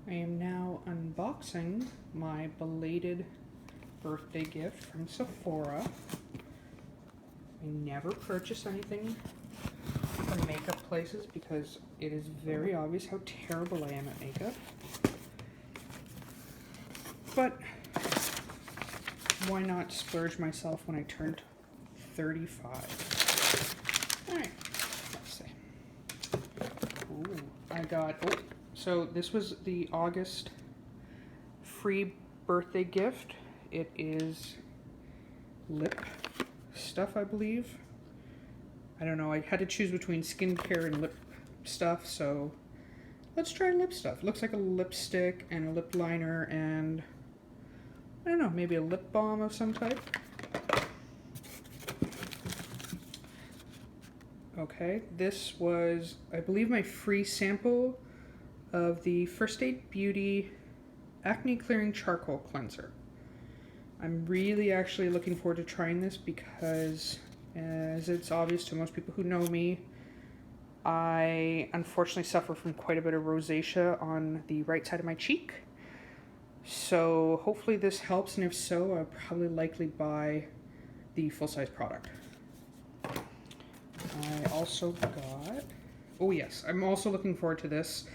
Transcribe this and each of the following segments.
I am now unboxing my belated birthday gift from Sephora. I never purchase anything from makeup places because it is very obvious how terrible I am at makeup. But why not splurge myself when I turned 35? Alright, let's see. Ooh, so this was the August free birthday gift. It is lip stuff, I believe. I don't know, I had to choose between skincare and lip stuff, so let's try lip stuff. It looks like a lipstick and a lip liner and, I don't know, maybe a lip balm of some type. Okay, this was, I believe, my free sample of the First Aid Beauty Acne Clearing Charcoal Cleanser. I'm really actually looking forward to trying this because, as it's obvious to most people who know me, I unfortunately suffer from quite a bit of rosacea on the right side of my cheek. So hopefully this helps, and if so, I'll probably likely buy the full-size product. I also got, oh yes, I'm also looking forward to this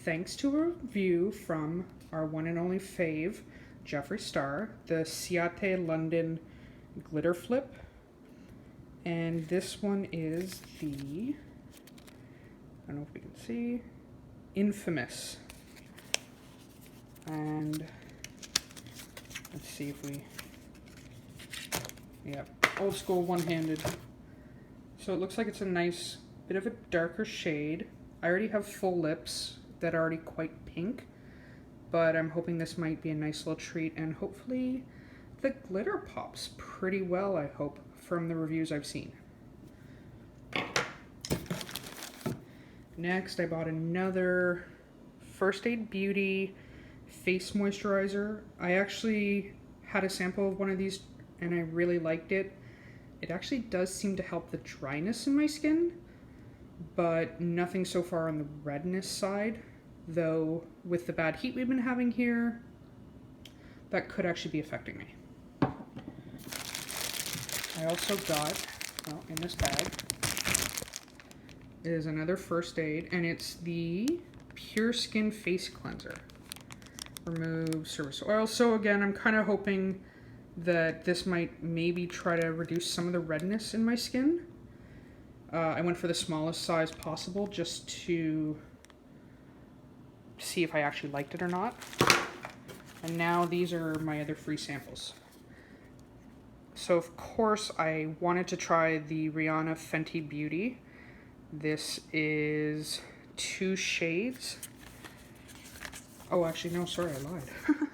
thanks to a review from our one and only fave, Jeffree Star, the Ciate London Glitter Flip. And this one is the, I don't know if we can see, Infamous. And let's see if we, yep, old school one-handed. So it looks like it's a nice bit of a darker shade. I already have full lips that are already quite pink, but I'm hoping this might be a nice little treat, and hopefully the glitter pops pretty well, I hope, from the reviews I've seen. Next, I bought another First Aid Beauty face moisturizer. I actually had a sample of one of these and I really liked it. It actually does seem to help the dryness in my skin, but nothing so far on the redness side, though with the bad heat we've been having here, that could actually be affecting me. I also got, well, in this bag, is another First Aid, and it's the Pure Skin Face Cleanser. Remove surface oil. So again, I'm kind of hoping that this might maybe try to reduce some of the redness in my skin. I went for the smallest size possible just to see if I actually liked it or not. And now these are my other free samples. So of course I wanted to try the Rihanna Fenty Beauty. This is 2 shades. Oh, actually, no, sorry, I lied.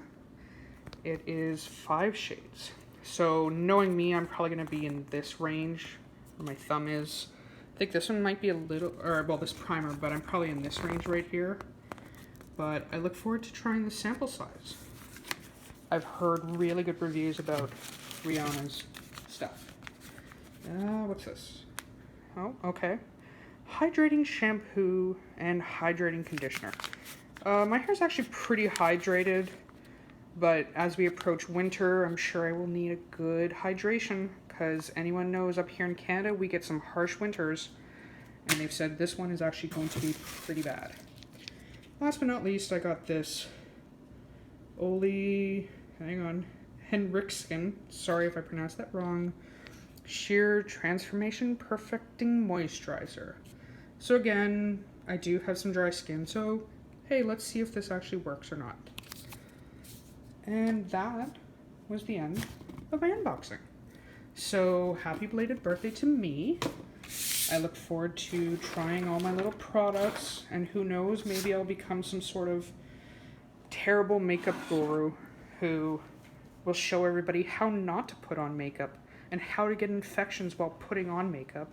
It is 5 shades. So knowing me, I'm probably going to be in this range where my thumb is. I think this one might be a little, or well, this primer, but I'm probably in this range right here. But I look forward to trying the sample size. I've heard really good reviews about Rihanna's stuff. What's this? Oh, okay. Hydrating shampoo and hydrating conditioner. My hair is actually pretty hydrated, but as we approach winter, I'm sure I will need a good hydration, because anyone knows up here in Canada, we get some harsh winters, and they've said this one is actually going to be pretty bad. Last but not least, I got this Henriksen, sorry if I pronounced that wrong, Sheer Transformation Perfecting Moisturizer. So again, I do have some dry skin, so hey, let's see if this actually works or not. And that was the end of my unboxing. So happy belated birthday to me. I look forward to trying all my little products, and who knows, maybe I'll become some sort of terrible makeup guru who will show everybody how not to put on makeup and how to get infections while putting on makeup.